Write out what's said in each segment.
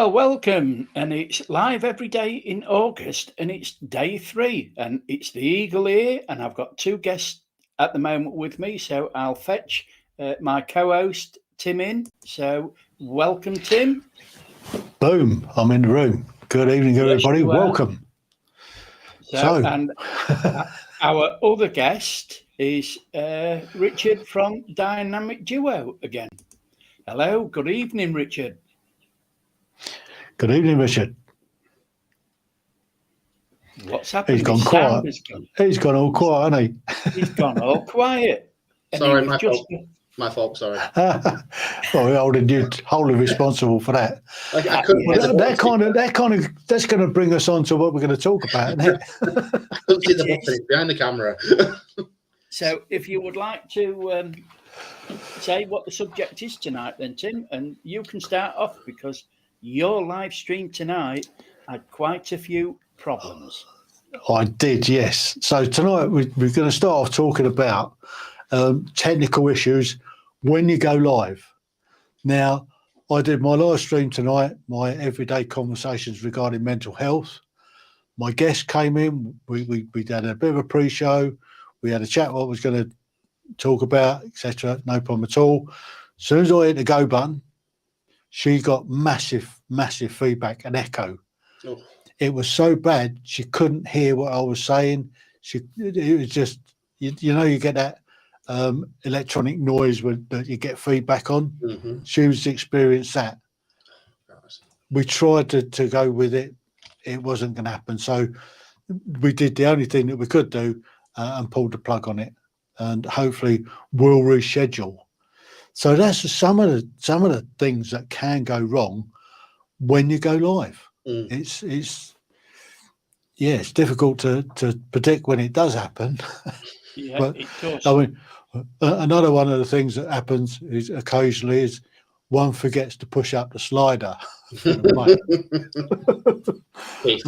Well, welcome, and it's live every day in August, and it's day 3, and it's the Eagle here, and I've got 2 guests at the moment with me, so I'll fetch my co-host Tim in. So, welcome, Tim. Boom! I'm in the room. Good evening, everybody. Welcome. And our other guest is Richard from Dynamic Duo again. Hello. Good evening, Richard. Good evening, Richard. What's happened? He's gone quiet. He's gone all quiet, hasn't he? He's gone all quiet. Sorry, my fault. My fault. Sorry. Well, we're holding you wholly responsible for that. I couldn't. That's going to bring us on to what we're going to talk about, isn't it? I couldn't see the button behind the camera. So, if you would like to say what the subject is tonight, then Tim, and you can start off because your live stream tonight had quite a few problems. I did, yes. So tonight we're going to start off talking about technical issues when you go live. Now, I did my live stream tonight, my everyday conversations regarding mental health. My guest came in. We had a bit of a pre-show. We had a chat what I was going to talk about, etc. No problem at all. As soon as I hit the go button, she got massive feedback and echo. Oh. It was so bad she couldn't hear what I was saying. It was just you get that electronic noise that you get feedback on. Mm-hmm. She was experienced that. We tried to go with it. It wasn't going to happen. So we did the only thing that we could do and pulled the plug on it. And hopefully we'll reschedule. So that's some of the things that can go wrong when you go live. Mm. It's difficult to predict when it does happen. Yeah, but it does. I mean, another one of the things that happens is occasionally is one forgets to push up the slider. And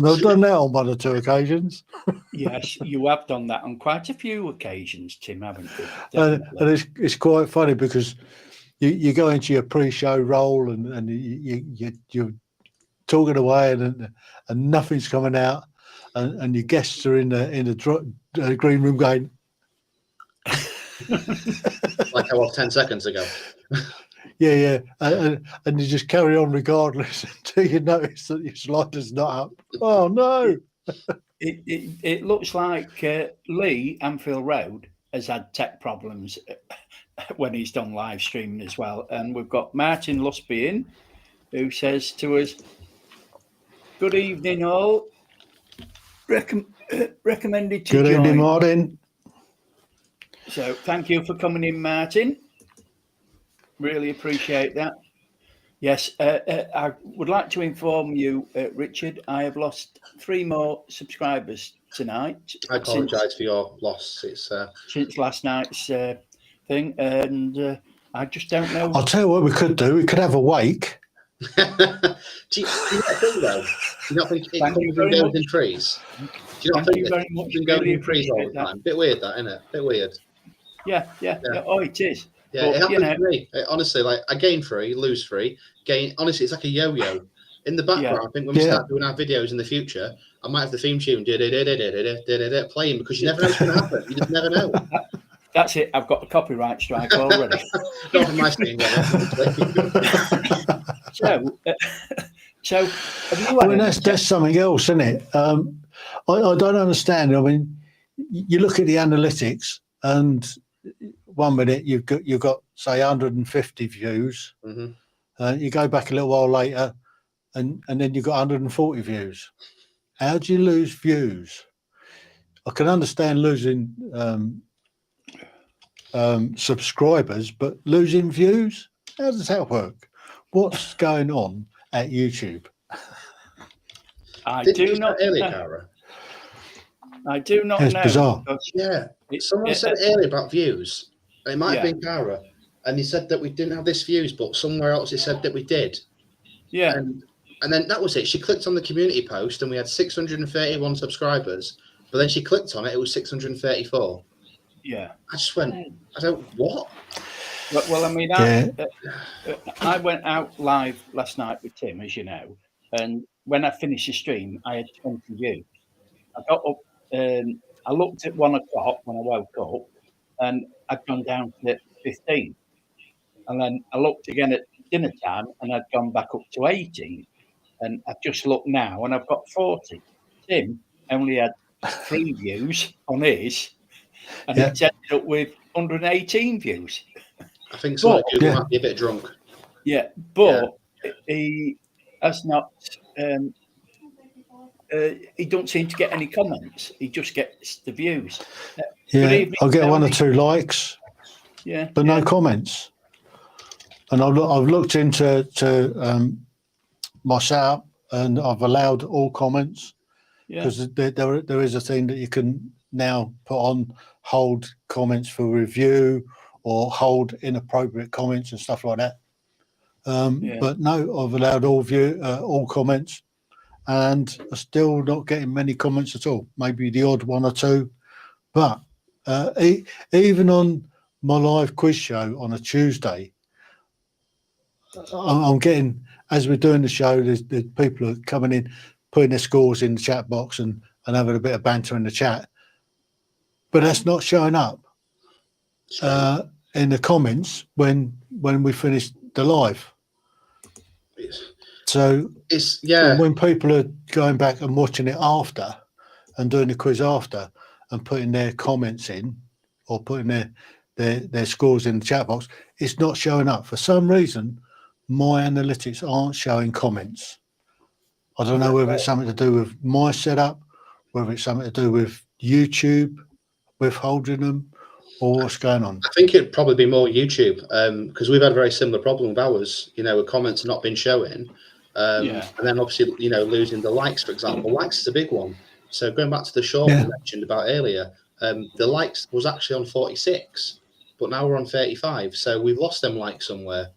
I've done that on 1 or 2 occasions. Yes, you have done that on quite a few occasions, Tim, haven't you? And it's quite funny because you go into your pre-show role and you're talking away and nothing's coming out, and your guests are in the green room going like I was 10 seconds ago. Yeah, and you just carry on regardless until you notice that your slider's not up. Oh no! It looks like Lee Anfield Road has had tech problems when he's done live streaming as well, and we've got Martin Lusby in, who says to us, "Good evening, all. Recommended to join." Good evening, Martin. So thank you for coming in, Martin. Really appreciate that. Yes, I would like to inform you, Richard, I have lost 3 more subscribers tonight. I apologise for your loss. It's since last night's thing, and I just don't know. I'll tell you what we could do. We could have a wake. do you not think, though? Do you not think it comes and goes in trees? Do you not think it comes and goes in trees all the time? Bit weird, that, isn't it? Bit weird. Yeah. Oh, it is. Yeah, but, it happens to me. Honestly, like I gain 3, lose 3, gain. Honestly, it's like a yo-yo. In the background, I think when we start doing our videos in the future, I might have the theme tune playing because you never know what's going to happen. You just never know. That's it. I've got a copyright strike already. Not from my screen. So I mean, that's something else, isn't it? I don't understand. I mean, you look at the analytics, and 1 minute you've got say 150 views. Mm-hmm. You go back a little while later, and then you've got 140 views. How do you lose views? I can understand losing subscribers, but losing views? How does that work? What's going on at YouTube? I do not know. It's bizarre. Yeah, someone said earlier about views. It might have been Cara, and he said that we didn't have this views, but somewhere else it said that we did. Yeah. And then that was it. She clicked on the community post, and we had 631 subscribers. But then she clicked on it; it was 634. Yeah. I just went, what? Well, I mean, I went out live last night with Tim, as you know, and when I finished the stream, I had 20 views. I got up, I looked at 1 o'clock when I woke up, and I'd gone down to 15. And then I looked again at dinner time, and I'd gone back up to 18. And I've just looked now, and I've got 40. Tim only had 3 views on his, and Yeah. it's ended up with 118 views. I think someone But- might be a bit drunk. Yeah, but he has not. He don't seem to get any comments. He just gets the views. Yeah, I'll get 1 or 2 likes, Yeah, but no comments. And I've looked into my setup, and I've allowed all comments, because there is a thing that you can now put on, hold comments for review or hold inappropriate comments and stuff like that. But no, I've allowed all comments, and I'm still not getting many comments at all. Maybe the odd 1 or 2, but even on my live quiz show on a Tuesday, I'm getting, as we're doing the show, there's people are coming in, putting their scores in the chat box and having a bit of banter in the chat, but that's not showing up in the comments when we finish the live. So when people are going back and watching it after and doing the quiz after and putting their comments in or putting their scores in the chat box, it's not showing up. For some reason, my analytics aren't showing comments. I don't know whether it's something to do with my setup, whether it's something to do with YouTube withholding them, or what's going on. I think it'd probably be more YouTube, because we've had a very similar problem with ours. With comments not been showing, and then obviously losing the likes, for example. Likes is a big one. So going back to the short we mentioned about earlier, the likes was actually on 46, but now we're on 35. So we've lost them likes somewhere.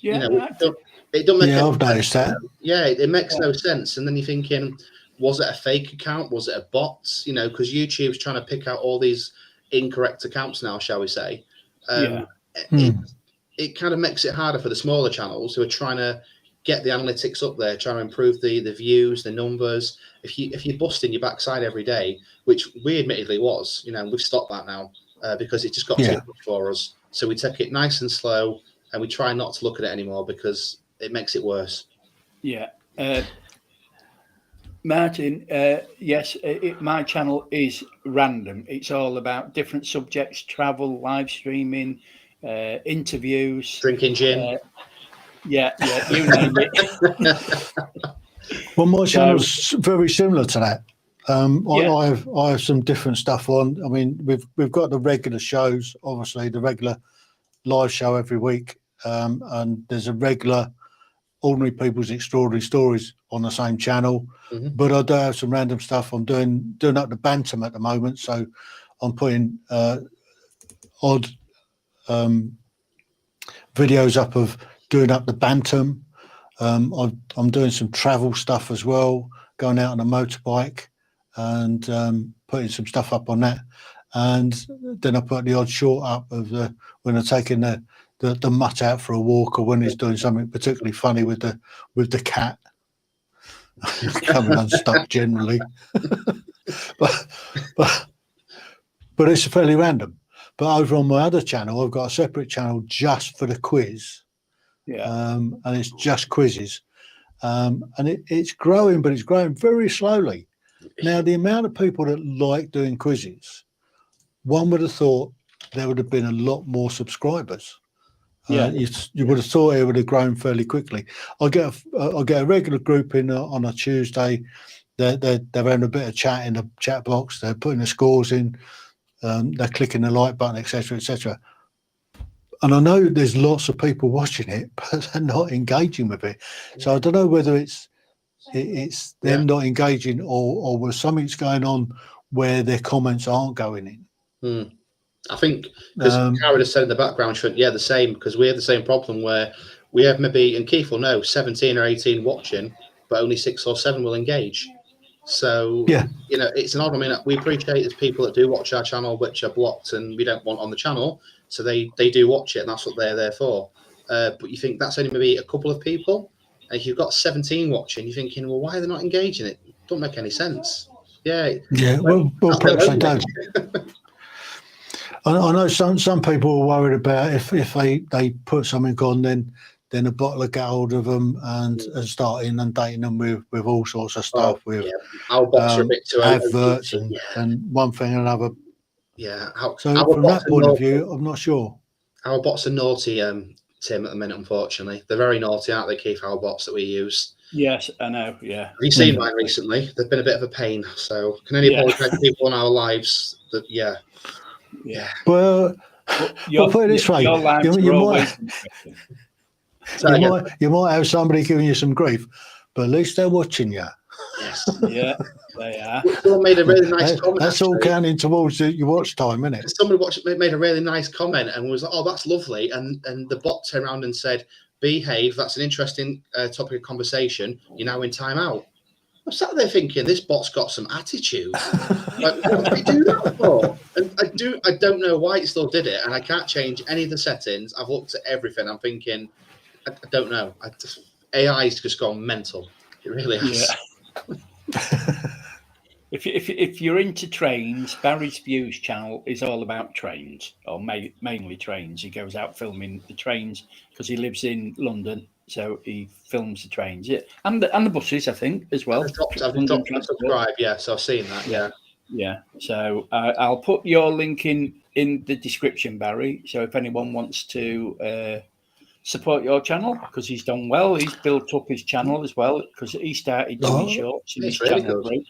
It don't make I've noticed that. Yeah, it makes no sense. And then you're thinking, was it a fake account? Was it a bot? Because YouTube's trying to pick out all these incorrect accounts now, shall we say. It kind of makes it harder for the smaller channels who are trying to get the analytics up there, trying to improve the views, the numbers. If you're busting your backside every day, which we admittedly was, we've stopped that now because it just got too much for us. So we take it nice and slow, and we try not to look at it anymore because it makes it worse. Yeah. Martin, yes, my channel is random. It's all about different subjects, travel, live streaming, interviews. Drinking gin. You name it. Well, my channel's very similar to that. I have some different stuff on. I mean, we've got the regular shows, obviously, the regular live show every week, and there's a regular Ordinary People's Extraordinary Stories on the same channel. But I do have some random stuff. I'm doing up the Bantam at the moment, so I'm putting odd videos up of doing up the Bantam. I'm doing some travel stuff as well, going out on a motorbike and putting some stuff up on that. And then I put the odd short up of when I'm taking the mutt out for a walk, or when he's doing something particularly funny with the cat coming unstuck generally. but it's fairly random. But over on my other channel, I've got a separate channel just for the quiz. And it's just quizzes. And it's growing, but it's growing very slowly. Now, the amount of people that like doing quizzes, one would have thought there would have been a lot more subscribers. You would have thought it would have grown fairly quickly. I'll get a regular group in on a Tuesday. They're having a bit of chat in the chat box. They're putting the scores in. They're clicking the like button, etc., etc. And I know there's lots of people watching it, but they're not engaging with it. So I don't know whether it's them not engaging, or whether something's going on where their comments aren't going in. I think because Karen has said in the background, the same, because we have the same problem where we have maybe, and Keith will know, 17 or 18 watching, but only 6 or 7 will engage. So, it's an odd. I mean, we appreciate there's people that do watch our channel which are blocked and we don't want on the channel. So they do watch it, and that's what they're there for. But you think that's only maybe a couple of people, And if you've got 17 watching, you're thinking, well, why are they not engaging? It don't make any sense. Yeah. Yeah, well perhaps they don't. I know some people are worried about if they put something on, then a bottle will get hold of them and start inundating them with all sorts of stuff, with our bots are a bit too adverts and one thing and another. Yeah. So from that point of view, I'm not sure. Our bots are naughty, Tim, at the minute, unfortunately. They're very naughty, aren't they, Keith, our bots that we use? Yes, I know, yeah. Have you seen mine recently? They've been a bit of a pain, so can only apologise to people in our lives that, yeah. Well, put it this way, your lives you always you might have somebody giving you some grief, but at least they're watching you. Yes. Yeah, they are. Someone made a really nice comment. That's all counting towards your watch time, isn't it? Somebody made a really nice comment and was like, "Oh, that's lovely," and the bot turned around and said, "Behave. That's an interesting topic of conversation. You're now in timeout." I'm sat there thinking, this bot's got some attitude. Like, what did we do that for? And I don't know why it still did it, and I can't change any of the settings. I've looked at everything. I'm thinking, I don't know. AI's just gone mental. It really has. Yeah. If you're into trains, Barry's Views channel is all about trains, or mainly trains. He goes out filming the trains because he lives in London, so he films the trains, and the buses, I think, as well. I've subscribed, yeah, so I've seen that, yeah. Yeah, so I'll put your link in the description, Barry, so if anyone wants to support your channel, because he's done well. He's built up his channel as well, because he started doing shorts in his channel. Really,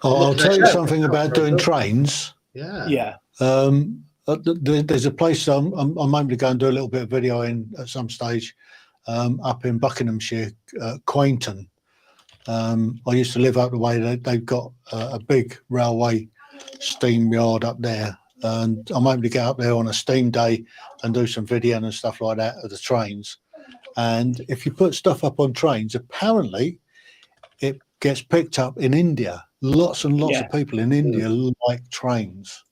I'll tell you something about doing trains. Yeah. There's a place I'm aiming to go and do a little bit of video in at some stage, up in Buckinghamshire, Quainton. I used to live up the way. They've got a big railway steam yard up there, and I'm aiming to get up there on a steam day and do some video and stuff like that of the trains. And if you put stuff up on trains, apparently it gets picked up in India. Lots and lots of people in India like trains.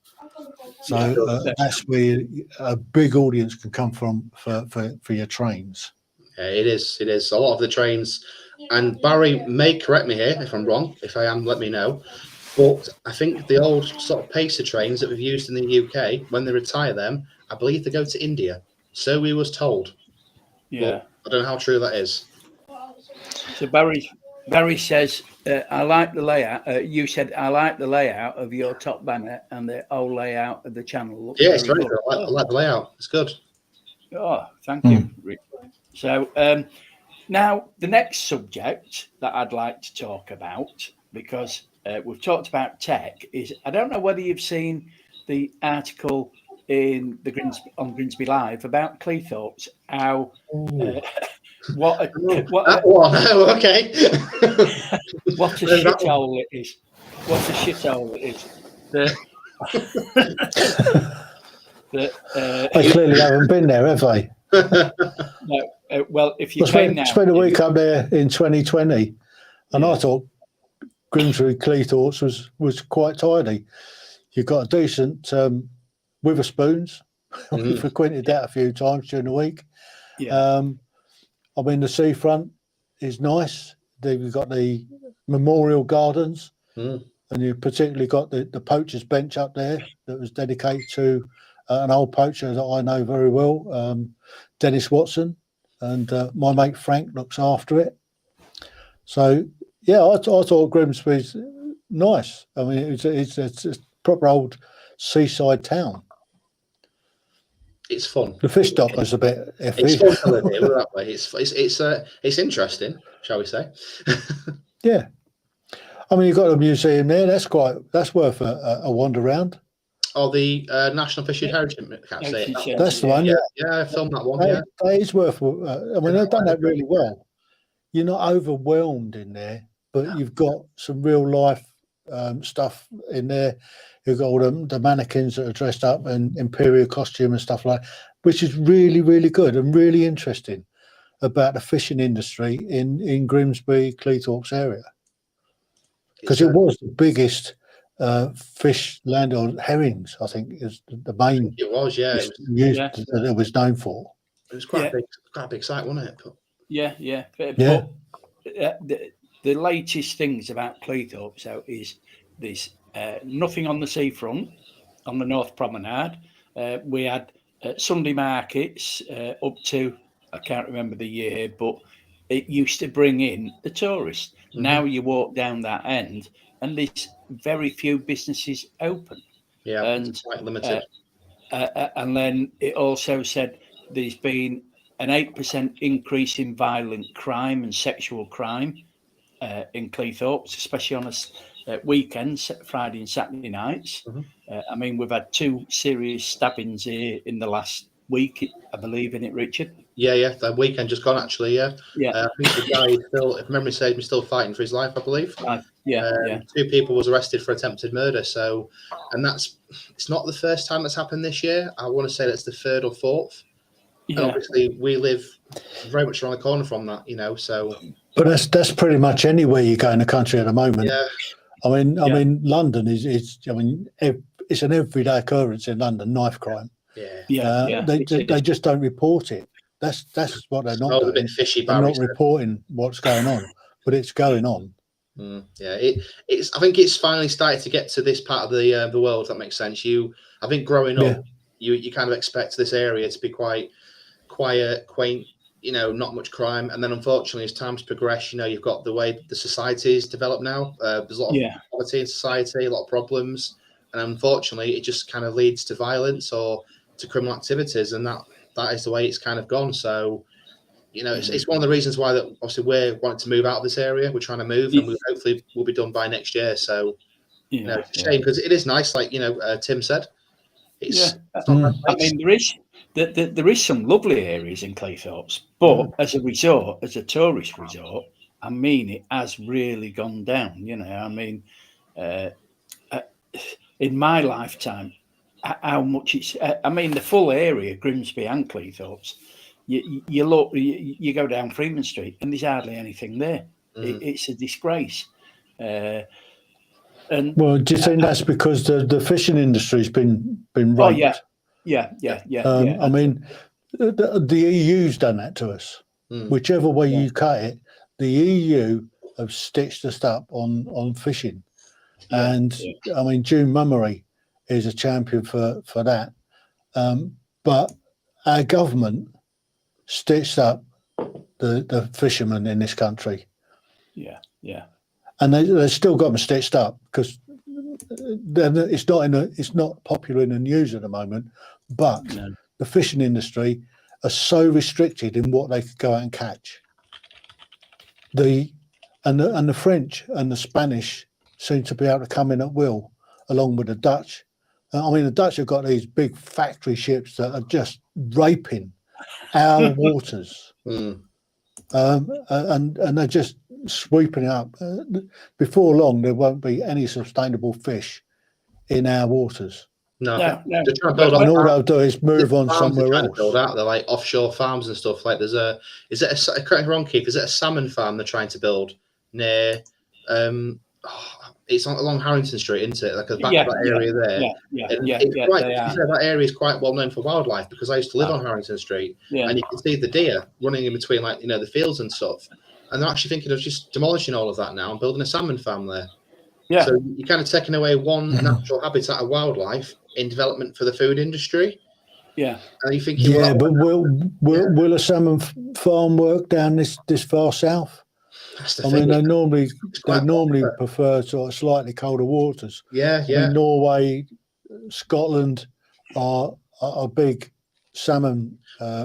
So that's where a big audience can come from for your trains. Yeah, it is. A lot of the trains, and Barry may correct me here if I'm wrong. If I am, let me know. But I think the old sort of pacer trains that we've used in the UK, when they retire them, I believe they go to India. So we was told. Yeah. But I don't know how true that is. So Barry says, I like the layout. You said, I like the layout of your top banner and the whole layout of the channel. Yeah, it's very good. I like the layout. It's good. Oh, thank you, Rick. So now the next subject that I'd like to talk about, because we've talked about tech, is I don't know whether you've seen the article in on Grimsby Live about Cleethorpes, how what a okay. what a shithole it is. What a shithole it is. They clearly haven't been there, have they? No. Well, if you spent a week up there in 2020, and I thought Grimsby Cleethorpes was quite tidy. You've got a decent Witherspoons. We frequented that a few times during the week. Yeah. I mean, the seafront is nice. We've got the memorial gardens, and you've particularly got the poacher's bench up there that was dedicated to an old poacher that I know very well, Dennis Watson, and my mate Frank looks after it. So, yeah, I thought Grimsby's nice. I mean, it's a proper old seaside town. It's fun. The fish dock was a bit iffy. It's fun to live here that way. It's interesting, shall we say? Yeah, I mean, you've got a museum there. That's worth a wander around. Oh, the National Fisheries Heritage. That's the one. Yeah, I filmed that one. Yeah, that is worth. I mean, they've done that really well. You're not overwhelmed in there, but you've got some real life stuff in there. You've got all the mannequins that are dressed up in imperial costume and stuff like that, which is really, really good and really interesting about the fishing industry in Grimsby, Cleethorpes area. Because it was the biggest fish land on herrings, I think, is the main. It was, yeah. That it was known for. It was quite a big site, wasn't it? Yeah. Yeah. But the latest things about Cleethorpes out is there's nothing on the seafront on the North Promenade. We had Sunday markets up to, I can't remember the year, but it used to bring in the tourists. Mhm. Now you walk down that end and there's very few businesses open. Yeah, And it's quite limited. and then it also said there's been an 8% increase in violent crime and sexual crime in Cleethorpes, especially on weekends, Friday and Saturday nights. Mhm. I mean, we've had 2 serious stabbings here in the last week, I believe, in it, Richard. Yeah, that weekend just gone actually. Yeah, Yeah, I think the guy is still, if memory serves me, still fighting for his life. I believe. yeah. 2 people was arrested for attempted murder. So, and it's not the first time that's happened this year. I want to say that's the 3rd or 4th. And obviously, we live very much around the corner from that, So, but that's pretty much anywhere you go in the country at the moment. Yeah. I mean, London is. I mean, it's an everyday occurrence in London. Knife crime. Yeah. They just don't report it. That's what they're not doing. A bit fishy. They're not reporting what's going on, but it's going on. Yeah, it's. I think it's finally started to get to this part of the world. If that makes sense. I think growing up, you kind of expect this area to be quite quiet, quaint. Not much crime, and then unfortunately, as times progress, you've got the way the society's developed now. There's a lot of poverty in society, a lot of problems, and unfortunately, it just kind of leads to violence or to criminal activities, and that is the way it's kind of gone. So, it's one of the reasons why that obviously we're wanting to move out of this area. We're trying to move, and hopefully we'll be done by next year. So, it's a shame because it is nice, like Tim said. It's not I mean, there is some lovely areas in Cleethorpes, but as a resort, as a tourist resort, I mean, it has really gone down. I mean, in my lifetime, how much it's. I mean, the full area, Grimsby and Cleethorpes. You look, you go down Freeman Street, and there's hardly anything there. It's a disgrace. Well, do you think that's because the fishing industry's been raped? Oh yeah. I mean, the EU's done that to us. Whichever way you cut it, the EU have stitched us up on fishing, and I mean, June Mummery is a champion for that. But our government stitched up the fishermen in this country. Yeah. And they've still got them stitched up because it's not popular in the news at the moment. But the fishing industry are so restricted in what they could go out and catch. The French and the Spanish seem to be able to come in at will, along with the Dutch. I mean, the Dutch have got these big factory ships that are just raping our waters, and they're just sweeping it up. Before long, there won't be any sustainable fish in our waters. No. They're trying to build up, and all they'll do is move on somewhere else. Build out, they're like offshore farms and stuff. Like correct me if I'm wrong, Keith, is it a salmon farm they're trying to build near? It's along Harrington Street, isn't it? Like the back of that area there. That area is quite well known for wildlife because I used to live on Harrington Street, and you can see the deer running in between, like the fields and stuff. And they're actually thinking of just demolishing all of that now and building a salmon farm there. Yeah. So you're kind of taking away one natural habitat of wildlife in development for the food industry. Yeah. And you thinking, but will a salmon farm work down this far south? I mean, they normally prefer sort of slightly colder waters. Yeah. I mean, Norway, Scotland are big salmon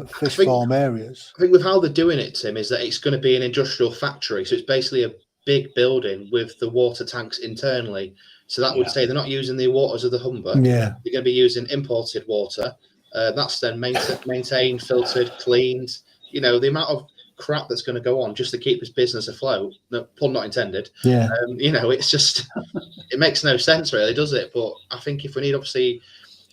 fish farm areas. I think with how they're doing it, Tim, is that it's going to be an industrial factory. So it's basically a big building with the water tanks internally. So that would say they're not using the waters of the Humber. Yeah. They're going to be using imported water. That's then maintained, filtered, cleaned. The amount of crap that's going to go on just to keep this business afloat. No, pun not intended. Yeah. It's just, it makes no sense really, does it? But I think if we need obviously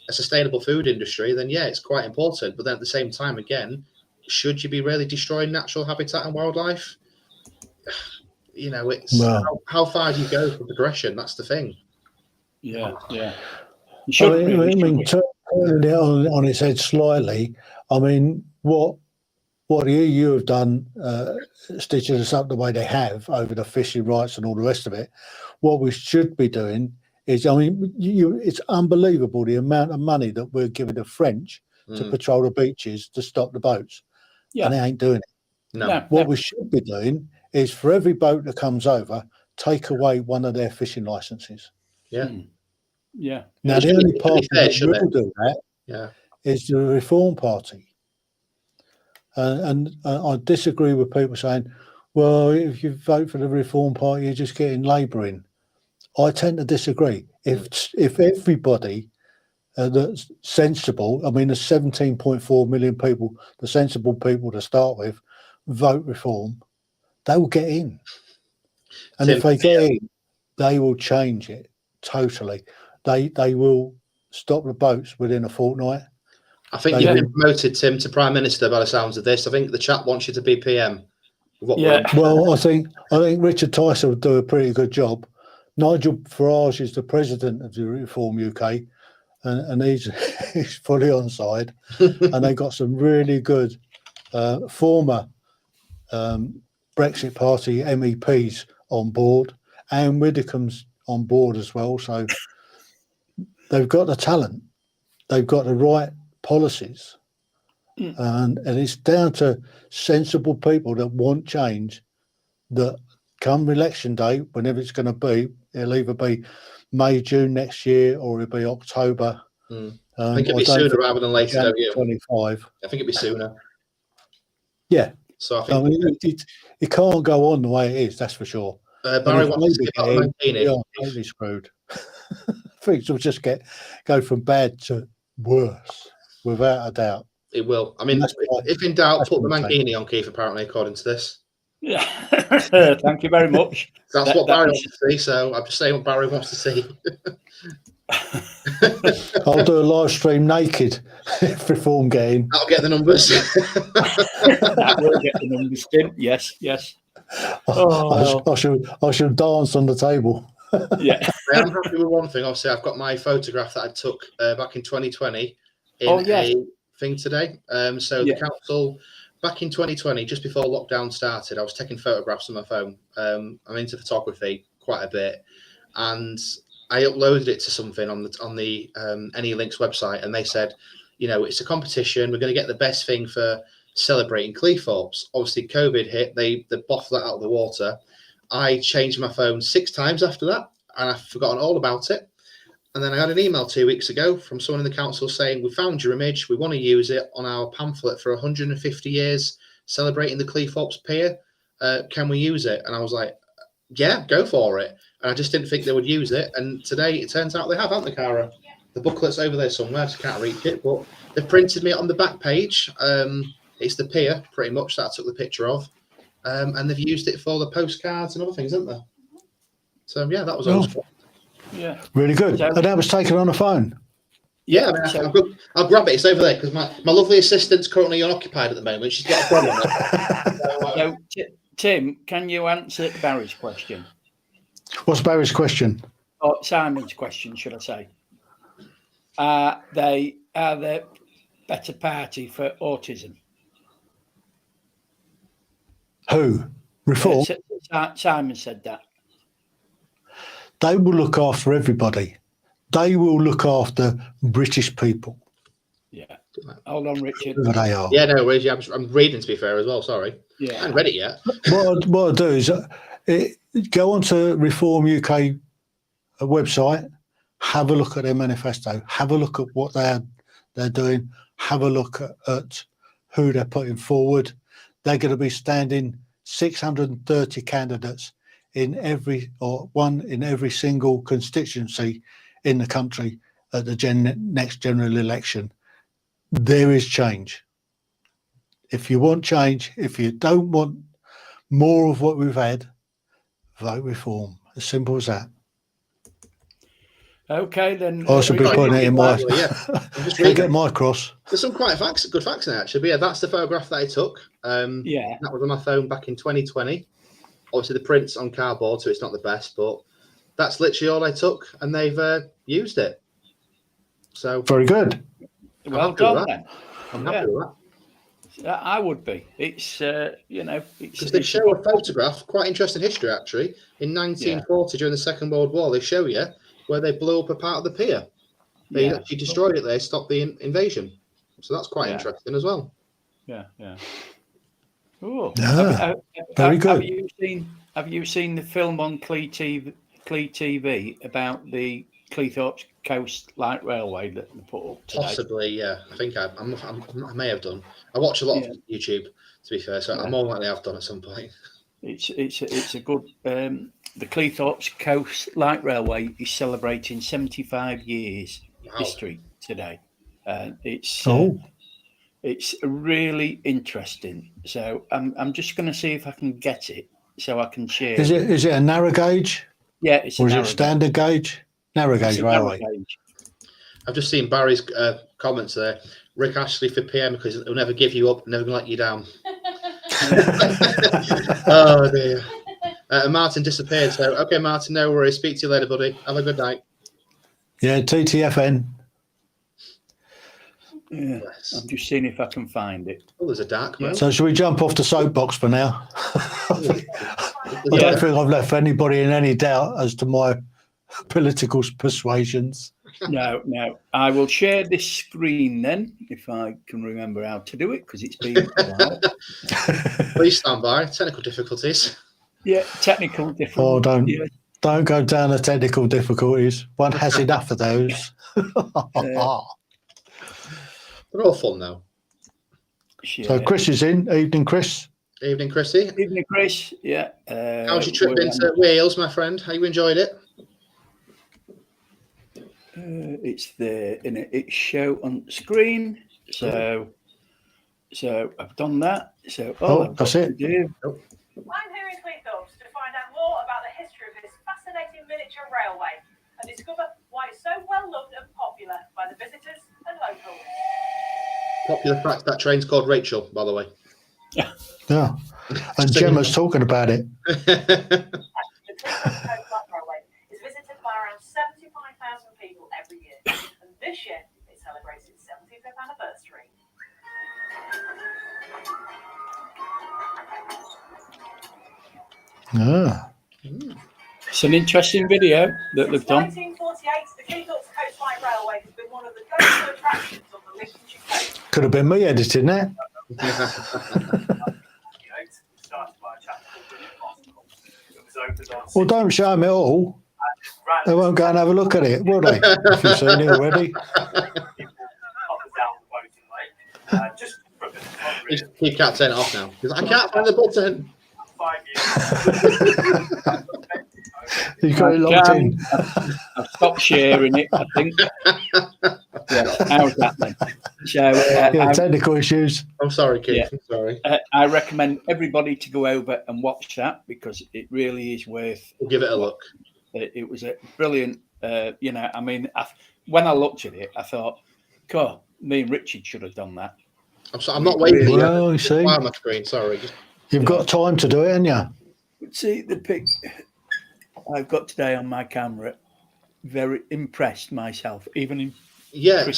a sustainable food industry, then it's quite important. But then at the same time, again, should you be really destroying natural habitat and wildlife? It's how far do you go for progression? That's the thing. Yeah. Turning it on its head slightly. I mean, what what the EU have done, stitching us up the way they have over the fishing rights and all the rest of it. What we should be doing is, I mean, it's unbelievable the amount of money that we're giving the French to patrol the beaches to stop the boats, and they ain't doing it. No. What we should be doing is, for every boat that comes over, take away one of their fishing licenses. Yeah. Yeah. Now, the only party that will do that is the Reform Party. And I disagree with people saying, well, if you vote for the Reform Party, you're just getting Labour in. I tend to disagree. If everybody that's sensible, I mean, there's 17.4 million people, the sensible people to start with, vote Reform, they will get in. And if they get in, they will change it totally. They will stop the boats within a fortnight. I think you've been promoted, Tim, to Prime Minister by the sounds of this. I think the chat wants you to be PM. Well, I think Richard Tyson would do a pretty good job. Nigel Farage is the president of the Reform UK, and he's fully on side. And they got some really good former Brexit Party MEPs on board, and Widdicombe's on board as well. So they've got the talent, they've got the right policies, and it's down to sensible people that want change, that come election day, whenever it's going to be, it'll either be May, June next year, or it'll be October. I think it'll be sooner rather than later, don't you? 25. I think it'll be sooner. Yeah. So I think it can't go on the way it is, that's for sure. Barry wants to skip out Mancini. We are totally screwed. Things will just go from bad to worse, without a doubt. It will. I mean, if in doubt, put the Mancini on, Keith, apparently, according to this. Yeah. Thank you very much. That's what Barry wants to see, so I'm just saying what Barry wants to see. I'll do a live stream naked if Reform get in. That'll get the numbers. That will get the numbers, Tim. Yes. I shall dance on the table. Yeah. I am happy with one thing. Obviously, I've got my photograph that I took back in 2020 in a thing today. The council, back in 2020, just before lockdown started, I was taking photographs on my phone. I'm into photography quite a bit, and I uploaded it to something on the Any Links website, and they said, it's a competition. We're going to get the best thing for celebrating Eaglevp. Obviously, COVID hit. They boffed that out of the water. I changed my phone 6 times after that, and I've forgotten all about it. And then I had an email 2 weeks ago from someone in the council saying, we found your image. We want to use it on our pamphlet for 150 years celebrating the Eaglevp Pier. Can we use it? And I was like, yeah, go for it. And I just didn't think they would use it. And today it turns out they have, haven't they, Cara? The booklet's over there somewhere. I just can't reach it. But they've printed me on the back page. It's the pier, pretty much, that I took the picture of. And they've used it for the postcards and other things, haven't they? So, yeah, that was awesome. Yeah. Really good. And that was taken on a phone? Yeah, I mean, I'll grab it. It's over there because my lovely assistant's currently unoccupied at the moment. She's got a problem. So, Tim, can you answer Barry's question? What's Barry's question? Or Simon's question, should I say? Are they better party for autism? Who? Reform? Simon said that. They will look after everybody. They will look after British people. Yeah. Hold on, Richard. Whoever they are. Yeah, no worries. Yeah, I'm reading, to be fair, as well. Sorry. Yeah. I haven't read it yet. What I do is go onto Reform UK website, have a look at their manifesto, have a look at what they're doing, have a look at who they're putting forward. They're going to be standing 630 candidates in every single constituency in the country at the next general election. There is change. If you want change, if you don't want more of what we've had, vote Reform. As simple as that. Okay, then. I should be putting it in my. I'm just get my cross. There's some quite good facts in it, actually. But yeah, that's the photograph that I took. Yeah. That was on my phone back in 2020. Obviously, the print's on cardboard, so it's not the best, but that's literally all I took, and they've used it. So very good. Well done, then. I'm happy with that. I would be. It's Because they show a photograph, quite interesting history actually. In 1940, during the Second World War, they show you where they blew up a part of the pier. They actually destroyed it there, stopped the invasion. So that's quite interesting as well. Yeah. Oh, very good. Have you seen the film on Clee TV about the Cleethorpes Coast Light Railway that they put up today? Possibly, yeah. I think I may have done. I watch a lot of YouTube, to be fair, so I'm more likely I've done at some point. It's a good. The Cleethorpes Coast Light Railway is celebrating 75 years history today. It's really interesting. So I'm just going to see if I can get it so I can share. Is it a narrow gauge? Yeah, it's or is it standard gauge? Narrow gauge railway. I've just seen Barry's comments there. Rick Ashley for PM because he'll never give you up, never gonna let you down. Oh dear. Martin disappeared. So okay, Martin, no worries. Speak to you later, buddy. Have a good night. Yeah, TTFN. Yeah, I'm just seeing if I can find it. Oh, there's a dark mode. So should we jump off the soapbox for now? I don't think I've left anybody in any doubt as to my political persuasions. No. I will share this screen then, if I can remember how to do it, because it's been a while. Please stand by. Technical difficulties. Yeah, technical difficulties. Oh, don't go down the technical difficulties. One has enough of those. They're all fun though. So Chris is in. Evening, Chris. Evening, Chrissy. Evening, Chris. Yeah. How's your trip into Wales, my friend? How you enjoyed it? It's there in it's show on screen. So I've done that. So that's it. I'm here in Cleethorpes to find out more about the history of this fascinating miniature railway and discover why it's so well loved and popular by the visitors and locals. Popular fact, that train's called Rachel, by the way. Yeah. And Gemma's talking about it. The Cleethorpes Coast Light Railway is visited by around 75,000 people every year, and this year it celebrates its 75th anniversary. It's an interesting video that they've done. Since 1948, the Cleethorpes Coast Light Railway has been one of the go-to attractions on the Lincolnshire coast. Could have been me editing that. Well, don't show them it all. They won't go and have a look at it, will they? If you've seen it already. You can't turn it off now. I can't find the button. You got it locked in. I've stopped sharing it, I think. Yeah, how's that then? So, technical issues. I'm sorry, Keith. Yeah. I'm sorry. I recommend everybody to go over and watch that because it really is worth. We'll give it a look. It was a brilliant. I mean, when I looked at it, I thought, God, me and Richard should have done that. I'm not waiting. Well, you see, on my screen. Sorry. You've got time to do it, haven't you? See the pic I've got today on my camera. Very impressed myself, even in. Yeah.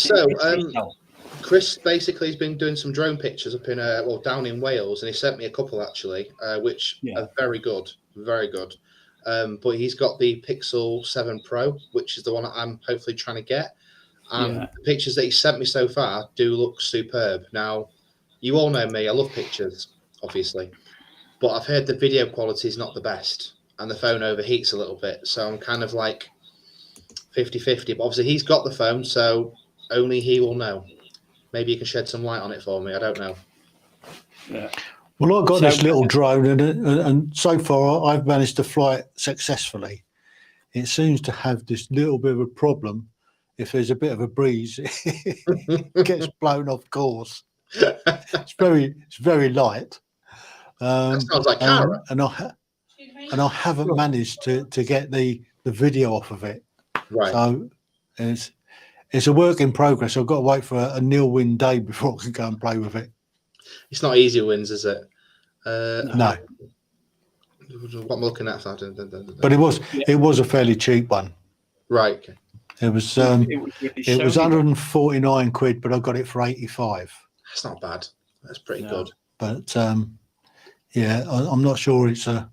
Chris basically has been doing some drone pictures up in down in Wales, and he sent me a couple actually, which are very good, very good. But he's got the Pixel 7 Pro, which is the one I'm hopefully trying to get. And the pictures that he sent me so far do look superb. Now, you all know me; I love pictures, obviously, but I've heard the video quality is not the best, and the phone overheats a little bit. So I'm kind of like 50-50. But obviously, he's got the phone, so only he will know. Maybe you can shed some light on it for me. I don't know. Yeah. Well, I've got this little drone, and so far I've managed to fly it successfully. It seems to have this little bit of a problem. If there's a bit of a breeze, it gets blown off course. It's very light. That sounds like Cara. And I haven't managed to get the video off of it. Right. So it's a work in progress. I've got to wait for a nil win day before I can go and play with it. It's not easy wins, is it? No. What I'm looking at. But it was a fairly cheap one. Right. Okay. It was it was 149 quid, but I got it for 85. That's not bad. That's pretty good. But yeah, I'm not sure it's a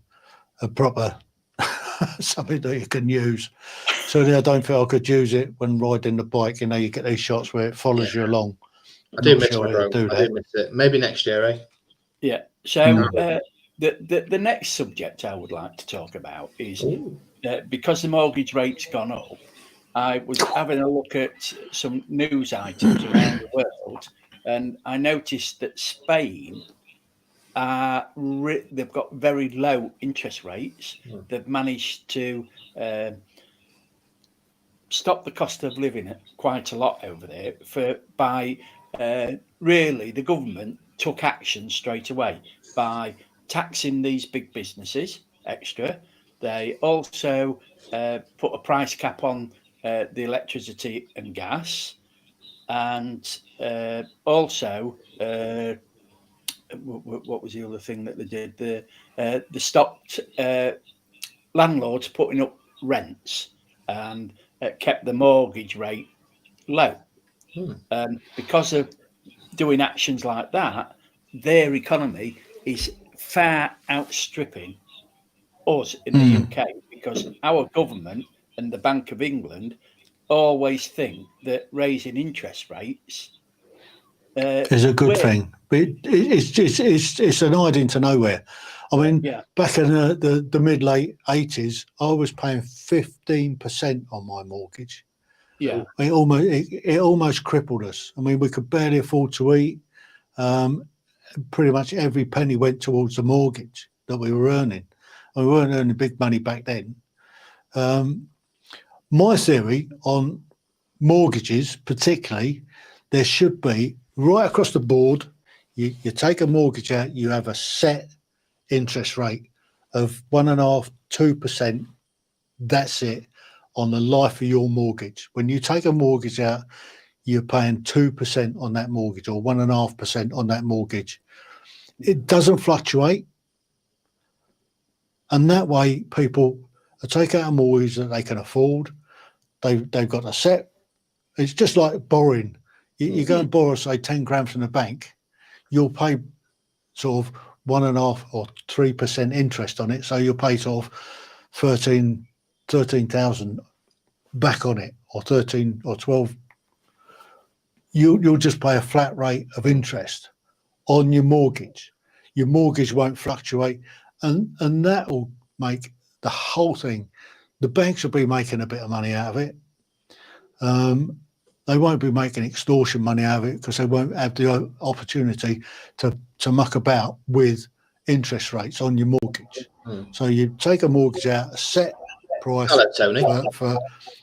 proper something that you can use. So I don't feel I could use it when riding the bike. You know, you get these shots where it follows you along. I do miss my drone. I do miss it. Maybe next year, eh? Yeah. So the next subject I would like to talk about is because the mortgage rate's gone up. I was having a look at some news items around the world, and I noticed that Spain they've got very low interest rates. They've managed to stop the cost of living quite a lot over there by really the government took action straight away by taxing these big businesses extra. They also put a price cap on the electricity and gas, and also what was the other thing that they did? They stopped landlords putting up rents and kept the mortgage rate low. Because of doing actions like that, their economy is far outstripping us in the UK, because our government and the Bank of England always think that raising interest rates is a good thing. But it's an hiding to nowhere. I mean, back in the mid-late 80s, I was paying 15% on my mortgage. Yeah. It almost crippled us. I mean, we could barely afford to eat. Pretty much every penny went towards the mortgage that we were earning. And we weren't earning big money back then. My theory on mortgages, particularly, there should be right across the board. You take a mortgage out, you have a set interest rate of 1.5%, 2%. That's it on the life of your mortgage. When you take a mortgage out, you're paying 2% on that mortgage or 1.5% on that mortgage. It doesn't fluctuate. And that way people take out a mortgage that they can afford. They've got a set. It's just like borrowing. You go and borrow, say, 10 grand from the bank, you'll pay sort of 1.5 or 3% interest on it. So you'll pay sort of 13,000 back on it, or 13 or 12. You'll just pay a flat rate of interest on your mortgage. Your mortgage won't fluctuate, and that will make the whole thing. The banks will be making a bit of money out of it. They won't be making extortion money out of it because they won't have the opportunity to muck about with interest rates on your mortgage. So you take a mortgage out, a set price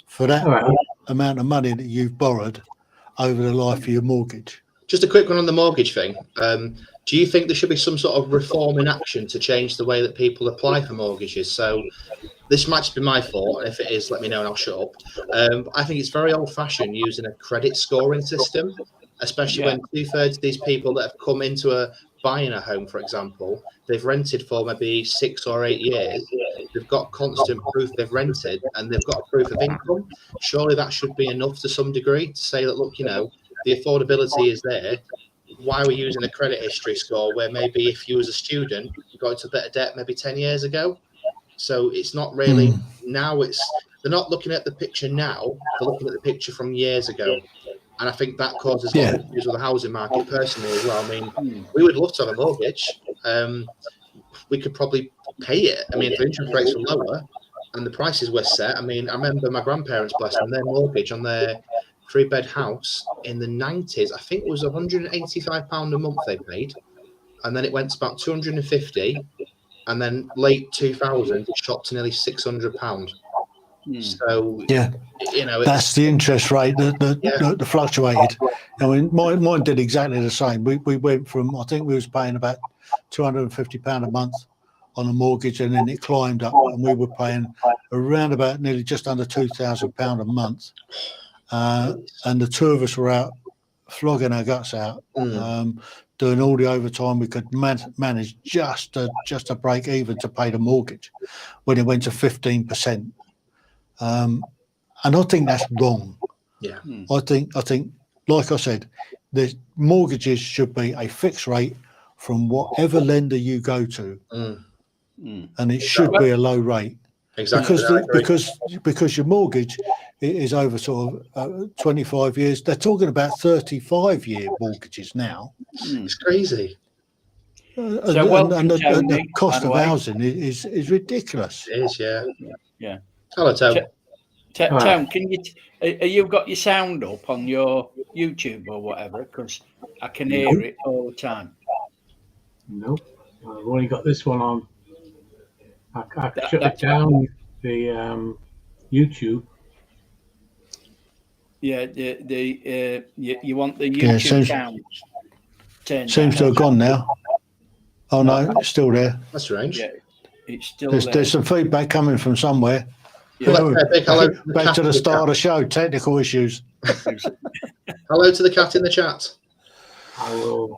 for that amount of money that you've borrowed over the life of your mortgage. Just a quick one on the mortgage thing. Do you think there should be some sort of reform in action to change the way that people apply for mortgages? So this might just be my fault, and if it is, let me know and I'll shut up. I think it's very old-fashioned using a credit scoring system, especially when 2/3 of these people that have come into buying a home, for example, they've rented for maybe 6 or 8 years. They've got constant proof they've rented, and they've got a proof of income. Surely that should be enough to some degree to say that, look, you know, the affordability is there. Why are we using a credit history score where maybe if you was a student, you got into a bit of debt maybe 10 years ago? So it's not really now. They're not looking at the picture now. They're looking at the picture from years ago, and I think that causes a lot of issues with the housing market personally as well. I mean, we would love to have a mortgage. We could probably pay it. I mean, if the interest rates were lower and the prices were set. I mean, I remember my grandparents, bless them, their mortgage on their 3-bed house in the 90s, I think it was £185 a month they paid, and then it went to about 250. And then late 2000, it shot to nearly £600. So you know, that's the interest rate that fluctuated. I mean, mine did exactly the same. We went from, I think we was paying about £250 a month on a mortgage, and then it climbed up, and we were paying around about nearly just under £2,000 a month. And the two of us were out flogging our guts out. Doing all the overtime we could manage just to break even to pay the mortgage when it went to 15%. And I think that's wrong. Yeah. I think like I said, the mortgages should be a fixed rate from whatever lender you go to, and it should be a low rate. Exactly. Because your mortgage is over sort of 25 years. They're talking about 35-year mortgages now. It's crazy. And Tony, the cost by the of way. housing is ridiculous. It is, yeah. Yeah. Hello, Tom. Tom, can you got your sound up on your YouTube or whatever? Because I can hear it all the time. Nope. I've only got this one on. I shut it down, the YouTube. Yeah, you want the YouTube sound turned Seems to have gone now. Oh no, it's still there. That's strange. Yeah, it's still There's some feedback coming from somewhere. Yeah. Back to the start of the show, technical issues. Hello to the cat in the chat. I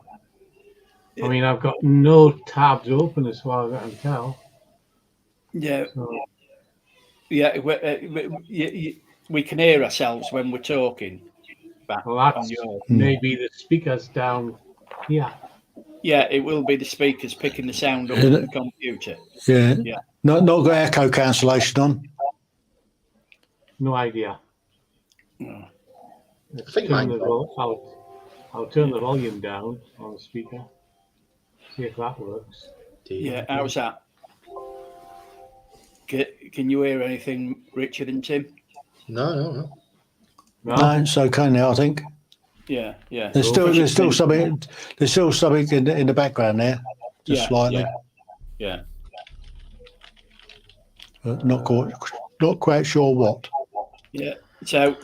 mean, I've got no tabs open as far as I can tell. Yeah. So, Yeah, we can hear ourselves when we're talking. Well, that's maybe the speakers down here. Yeah, it will be the speakers picking the sound up on the computer. Yeah. Yeah. Not got echo cancellation on. No idea. No. I think mine. I'll turn the volume down on the speaker. See if that works. Yeah, how's that? Can you hear anything, Richard and Tim? No. No, it's okay now, I think. Yeah. There's still something. There's still something in the background there, just slightly. Yeah. But not quite sure what. Yeah. So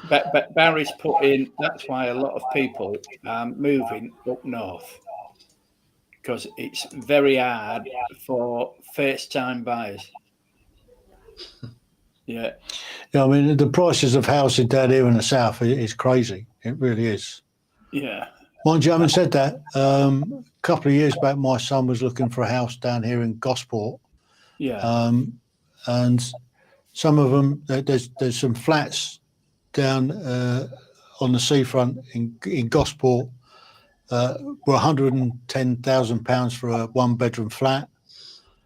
Barry's put in. That's why a lot of people are moving up north, because it's very hard for first-time buyers. Yeah. Yeah, I mean the prices of housing down here in the south is crazy. It really is. Yeah. Mind you, having said that, a couple of years back, my son was looking for a house down here in Gosport. Yeah. And some of them, there's some flats down on the seafront in Gosport were £110,000 for a one-bedroom flat,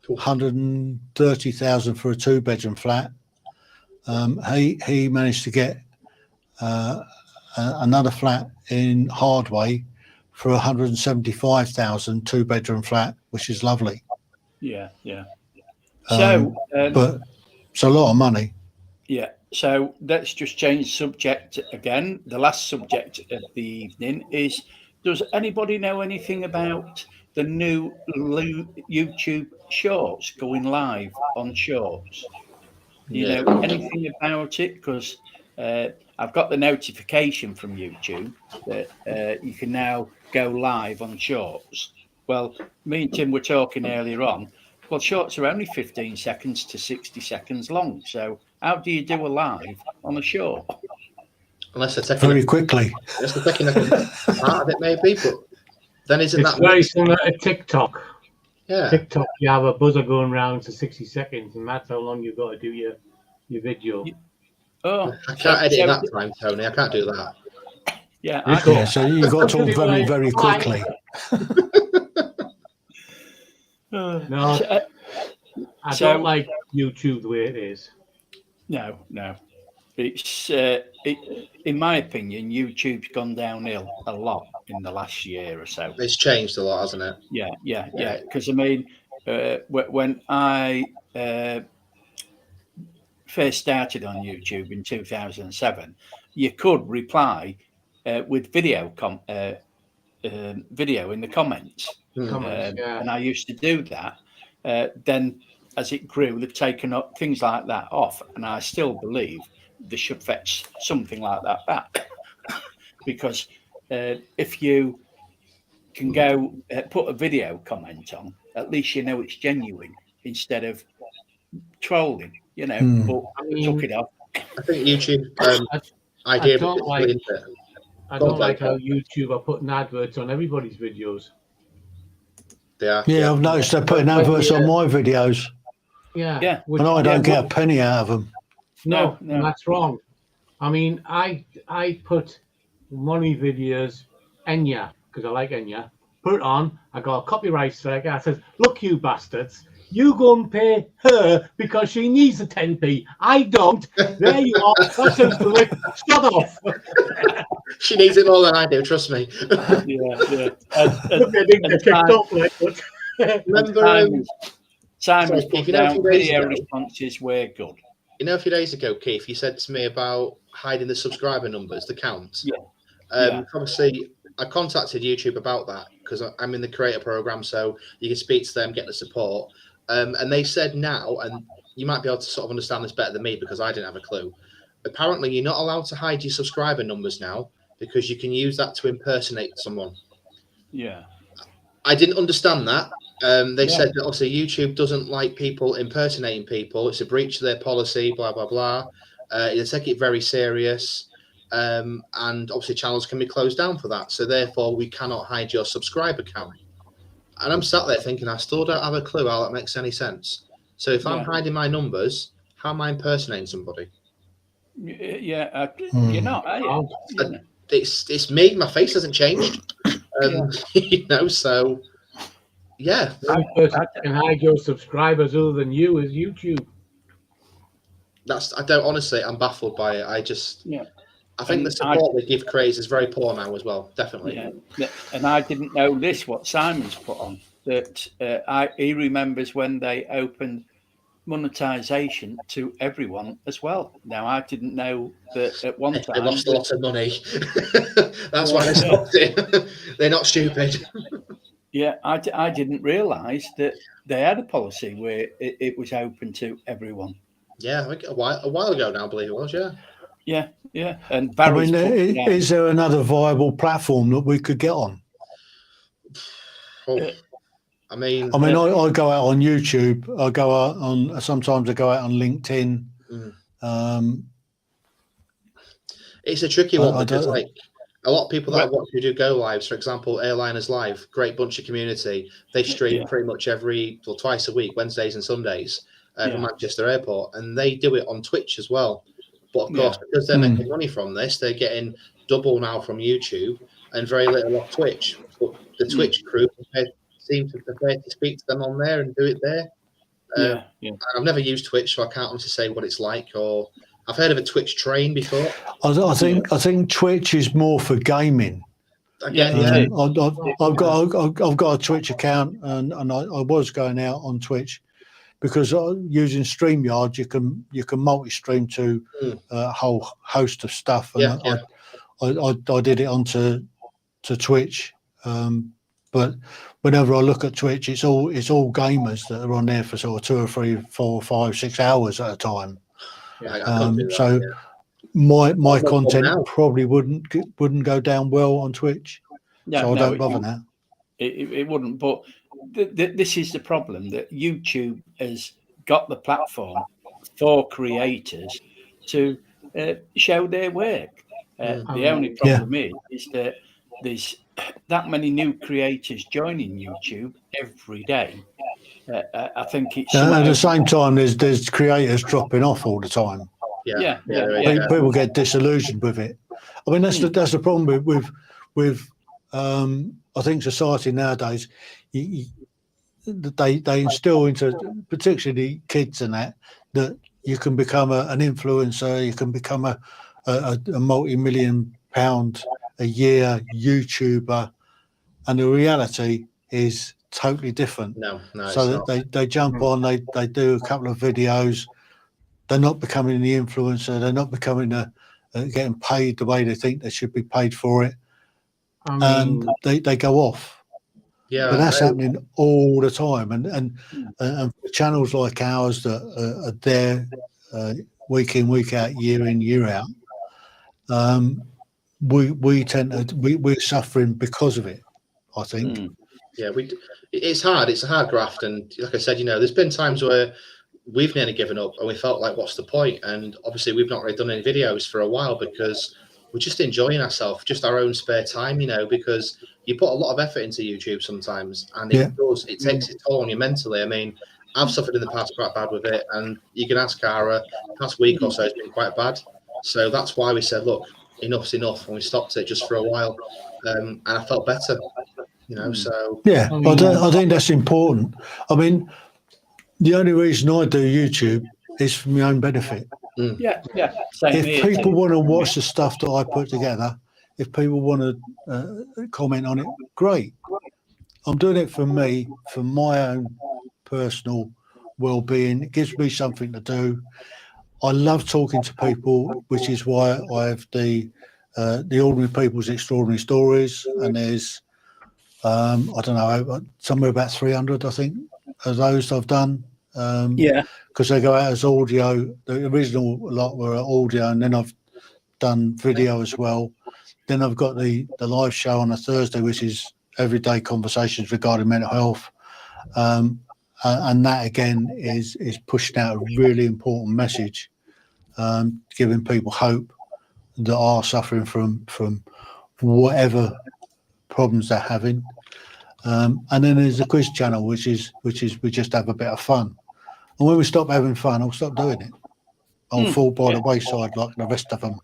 £130,000 for a two-bedroom flat. He managed to get another flat in Hardway for £175,000, two-bedroom flat, which is lovely. Yeah. So, but it's a lot of money. Yeah. So let's just change subject again. The last subject of the evening is: does anybody know anything about the new YouTube Shorts going live on Shorts? You know anything about it? Because I've got the notification from YouTube that you can now go live on Shorts. Well, me and Tim were talking earlier on. Well, Shorts are only 15 seconds to 60 seconds long. So how do you do a live on a short? Unless they're taking very quickly. Unless they're taking a part of it, maybe. But then isn't it's that very similar to TikTok? Yeah. TikTok, you have a buzzer going round to 60 seconds, and that's how long you've got to do your video. Oh, I can't edit that time, Tony. I can't do that. Yeah, so you've got to talk very, very quickly. No, I don't like YouTube the way it is. No. It's in my opinion, YouTube's gone downhill a lot in the last year or so. It's changed a lot, hasn't it? Yeah. Because I mean, when I first started on YouTube in 2007, you could reply with video in the comments. And I used to do that. Then as it grew, they've taken up things like that off, and I still believe they should fetch something like that back. Because if you can go put a video comment on, at least you know it's genuine instead of trolling, you know. But I took it off. I think YouTube I don't like how YouTube are putting adverts on everybody's videos. Yeah, I've noticed they're putting adverts on my videos. Yeah. And I don't get a penny out of them. No, that's wrong. I mean, I put one of my videos, Enya, because I like Enya. Put it on. I got a copyright strike. I says, "Look, you bastards, you go and pay her because she needs a 10p. I don't. There you are. That seems to it. Shut off." She needs it more than I do. Trust me. Yeah. Look, I didn't get kicked off, like, but Remember, Simon's sorry, put Keith, you know, a down few days video ago- responses were good. you know, a few days ago, Keith, you said to me about hiding the subscriber numbers, the counts. Yeah. Yeah. Obviously, I contacted YouTube about that because I'm in the creator program, so you can speak to them, get the support. And they said now, and you might be able to sort of understand this better than me because I didn't have a clue. Apparently, you're not allowed to hide your subscriber numbers now because you can use that to impersonate someone. Yeah. I didn't understand that. They Yeah. said that obviously YouTube doesn't like people impersonating people. It's a breach of their policy, blah, blah, blah. They take it very serious. And obviously channels can be closed down for that. So therefore, we cannot hide your subscriber count. And I'm sat there thinking, I still don't have a clue how that makes any sense. So if I'm hiding my numbers, how am I impersonating somebody? Yeah. You're not, are you? You know. It's me. My face hasn't changed. You know, so yeah. the only person that can hide your subscribers other than you is YouTube. I don't honestly, I'm baffled by it. I think the support they give creators is very poor now as well, definitely. Yeah. And I didn't know this, what Simon's put on, that he remembers when they opened monetization to everyone as well. Now, I didn't know that at one time they lost a lot of money. That's why they stopped it. They're not stupid. Yeah, I didn't realise that they had a policy where it was open to everyone. Yeah, I think a while ago now, I believe it was, yeah. Yeah. And Barry's is there another viable platform that we could get on? I mean, I go out on YouTube. I go out on sometimes. I go out on LinkedIn. It's a tricky one because, like, a lot of people that I watch who do go lives, for example, Airliners Live, great bunch of community. They stream pretty much twice a week, Wednesdays and Sundays, from Manchester Airport, and they do it on Twitch as well. But of course, because they're making money from this, they're getting double now from YouTube and very little off Twitch. But the Twitch crew seem to prefer to speak to them on there and do it there. I've never used Twitch, so I can't honestly say what it's like. Or I've heard of a Twitch train before. I think Twitch is more for gaming. Again, I've got a Twitch account, and I was going out on Twitch because using StreamYard you can multi-stream to a whole host of stuff, and I did it onto Twitch. But whenever I look at Twitch, it's all gamers that are on there for sort of 2 or 3, 4, 5, 6 hours at a time. My content probably wouldn't go down well on Twitch, so I don't bother now. It wouldn't, but this is the problem, that YouTube has got the platform for creators to show their work. The only problem is that there's that many new creators joining YouTube every day. I think it's at the same time there's creators dropping off all the time. People get disillusioned with it. I mean, that's the problem with I think society nowadays. They instill into particularly kids and that you can become an influencer, you can become a multi-million-pound a year YouTuber, and the reality is totally different. No. So they jump on, they do a couple of videos. They're not becoming the influencer. They're not becoming getting paid the way they think they should be paid for it, and they go off. But that's happening all the time, and channels like ours that are there week in, week out, year in, year out. We're suffering because of it, I think. It's hard. It's a hard graft, and like I said, there's been times where we've nearly given up, and we felt like, what's the point? And obviously, we've not really done any videos for a while because we're just enjoying ourselves, just our own spare time, because you put a lot of effort into YouTube sometimes, and it takes its toll on you mentally. I mean, I've suffered in the past quite bad with it, and you can ask Cara, the past week or so has been quite bad. So that's why we said, look, enough's enough, and we stopped it just for a while, and I felt better, you know. So yeah, I think that's important. I mean, the only reason I do YouTube is for my own benefit. Yeah. Same If here. people want to watch the stuff that I put together, if people want to comment on it, great. I'm doing it for me, for my own personal well-being. It gives me something to do. I love talking to people, which is why I have the Ordinary People's Extraordinary Stories, and there's I don't know, somewhere about 300, I think, of those I've done. Because they go out as audio. The original lot were audio, and then I've done video as well. Then I've got the live show on a Thursday, which is everyday conversations regarding mental health. And that again is pushing out a really important message, giving people hope that are suffering from whatever problems they're having. And then there's the quiz channel, which is we just have a bit of fun. And when we stop having fun, I'll stop doing it. I'll fall by the wayside like the rest of them.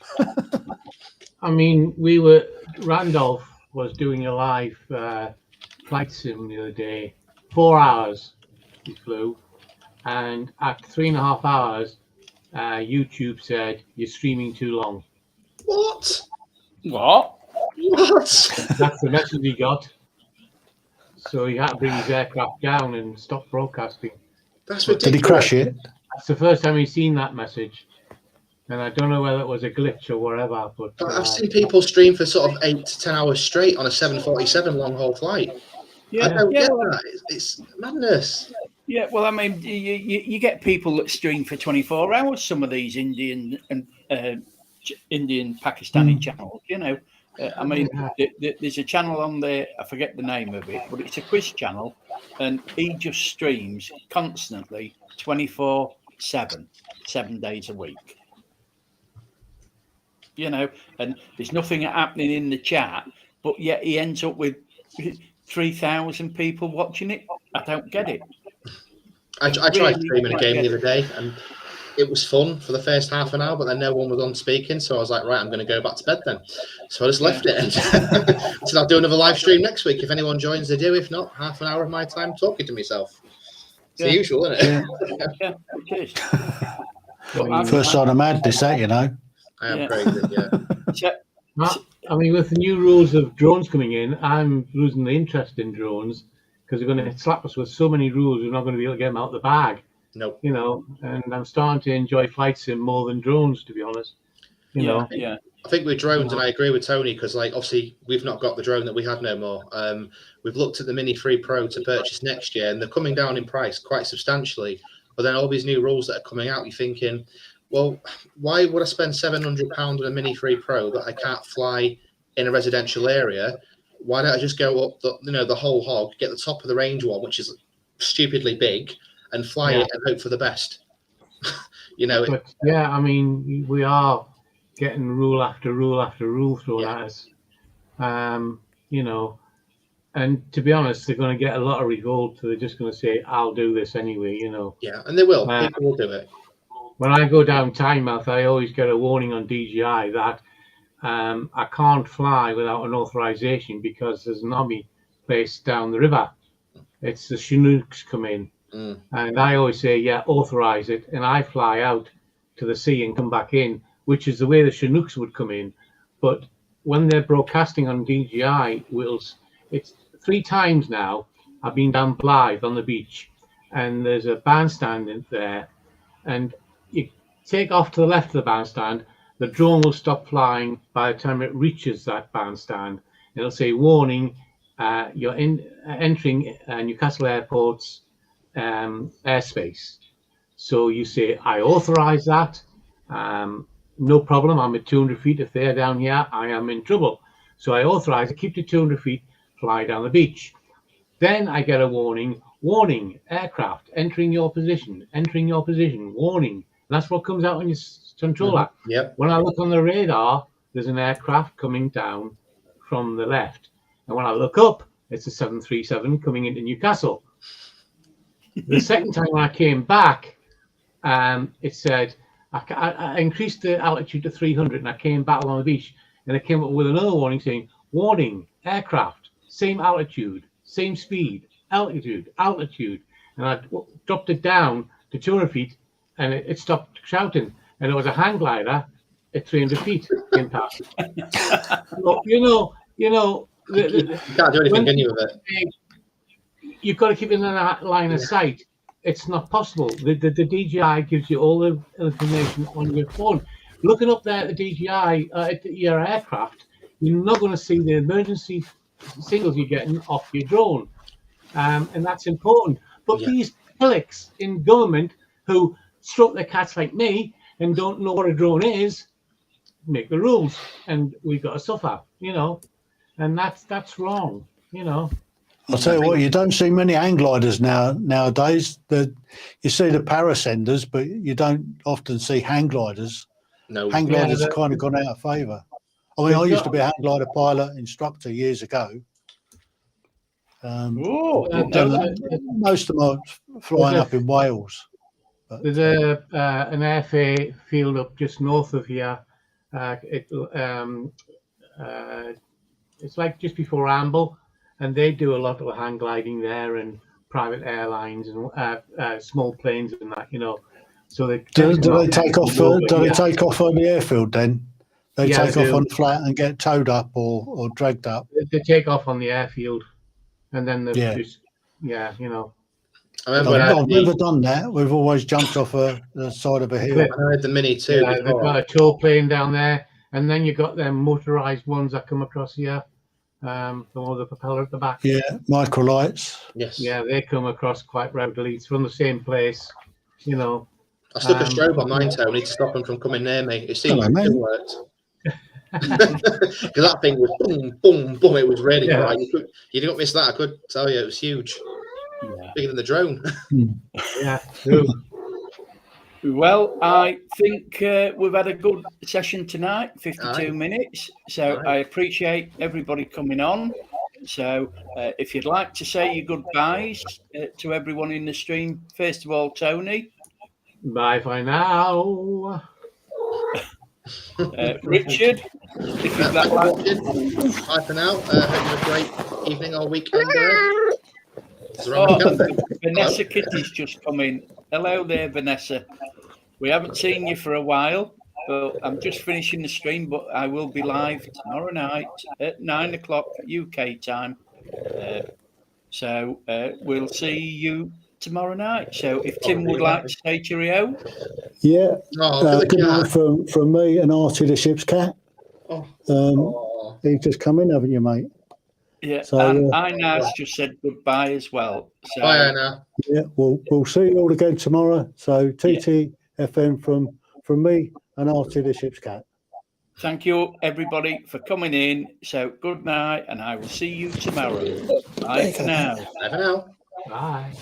I mean, Randolph was doing a live flight sim the other day, 4 hours he flew, and after 3.5 hours, YouTube said, "You're streaming too long." What? That's the message he got. So he had to bring his aircraft down and stop broadcasting. That's ridiculous. Did he crash it? That's the first time he's seen that message. And I don't know whether it was a glitch or whatever. But I've seen people stream for sort of 8 to 10 hours straight on a 747 long-haul flight. I don't get that. It's madness. Yeah, well, I mean, you get people that stream for 24 hours, some of these Indian and Indian Pakistani channels, you know. I mean, there's a channel on there, I forget the name of it, but it's a quiz channel, and he just streams constantly 24/7, 7 days a week. You know, and there's nothing happening in the chat, but yet he ends up with 3,000 people watching it. I don't get it. I tried streaming a game the other day, and it was fun for the first half an hour, but then no one was on speaking, so I was like, right, I'm going to go back to bed then. So I just left it and said I'll do another live stream next week. If anyone joins, they do. If not, half an hour of my time talking to myself. It's the usual, isn't it? Yeah, it is. First sign of madness, that, you know. I am crazy, I mean, with the new rules of drones coming in, I'm losing the interest in drones because they're going to slap us with so many rules. We're not going to be able to get them out of the bag. Nope. You know, and I'm starting to enjoy flight sim more than drones, to be honest. You know. Yeah. I think with drones, and I agree with Tony, because like obviously we've not got the drone that we have no more. We've looked at the Mini 3 Pro to purchase next year, and they're coming down in price quite substantially. But then all these new rules that are coming out, you're thinking, well, why would I spend £700 on a Mini 3 Pro that I can't fly in a residential area? Why don't I just go up the whole hog, get the top of the range one, which is stupidly big, and fly it and hope for the best? You know. But yeah, I mean, we are getting rule after rule after rule thrown at us. You know, and to be honest, they're going to get a lot of revolt. So they're just going to say, "I'll do this anyway." You know. Yeah, and they will. People will do it. When I go down Tynemouth, I always get a warning on DJI that I can't fly without an authorization because there's an army placed down the river. It's the Chinooks come in. And I always say, yeah, authorize it. And I fly out to the sea and come back in, which is the way the Chinooks would come in. But when they're broadcasting on DJI, it's 3 times now I've been down Blythe on the beach, and there's a bandstand in there. And you take off to the left of the bandstand, the drone will stop flying by the time it reaches that bandstand. It'll say, warning, you're entering Newcastle Airport's airspace. So you say, I authorize that. No problem. I'm at 200 feet. If they're down here, I am in trouble. So I authorize it, keep to 200 feet, fly down the beach. Then I get a warning, aircraft entering your position, warning. That's what comes out on your controller. Yep. When I look on the radar, there's an aircraft coming down from the left. And when I look up, it's a 737 coming into Newcastle. The second time when I came back, it said, I increased the altitude to 300 and I came back along the beach. and it came up with another warning saying, "Warning, aircraft, same altitude, same speed, altitude, altitude." And I dropped it down to 200 feet, and it stopped shouting. And it was a hang glider at 300 feet in past. So, you can't do anything, can you, with it? You've got to keep it in that line of sight. It's not possible. The DJI gives you all the information on your phone. Looking up there at the DJI at your aircraft, you're not going to see the emergency signals you're getting off your drone, and that's important. But these pillicks in government who stroke their cats like me and don't know what a drone is make the rules, and we've got to suffer, and that's wrong, I'll tell you what, you don't see many hang gliders nowadays. You see the parasenders, but you don't often see hang gliders. No, hang gliders have kind of gone out of favour. I mean, I used to be a hang glider pilot instructor years ago. Most of them are flying up in Wales. But, there's an airfield up just north of here. It's like just before Amble, and they do a lot of hang gliding there, and private airlines and small planes and that, So they do they take off? Do they take off on the airfield then? They take off on the flat and get towed up or dragged up. They take off on the airfield, and then they just I've never done that. We've always jumped off the side of a hill. I heard the Mini too. Yeah, they've got a tow plane down there, and then you've got them motorised ones that come across here. The one with the propeller at the back. Yeah, microlights. Yes. Yeah, they come across quite regularly. It's from the same place, I stuck a strobe on mine, Tony, to stop them from coming near me. It seemed like it worked. Because that thing was boom, boom, boom. It was really bright. You didn't miss that. I could tell you, it was huge. Yeah. Bigger than the drone. Yeah. Well, I think we've had a good session tonight, 52 minutes. So I appreciate everybody coming on. So if you'd like to say your goodbyes to everyone in the stream, first of all, Tony. Bye for now. Richard, if you'd like. Bye for now. Hope you have a great evening or weekend. Vanessa Kitty's just come in. Hello there, Vanessa. We haven't seen you for a while, but I'm just finishing the stream, but I will be live tomorrow night at 9 o'clock UK time. So we'll see you tomorrow night. So if Tim would like to say cheerio. Yeah. Good night from me and Artie the ship's cat. You've just come in, haven't you, mate? Yeah, so, and Ina's just said goodbye as well. So, bye, Ina. Yeah, we'll see you all again tomorrow. So TTFM from me and Artie the ship's cat. Thank you, everybody, for coming in. So good night, and I will see you tomorrow. Bye for now. Bye for now. Bye.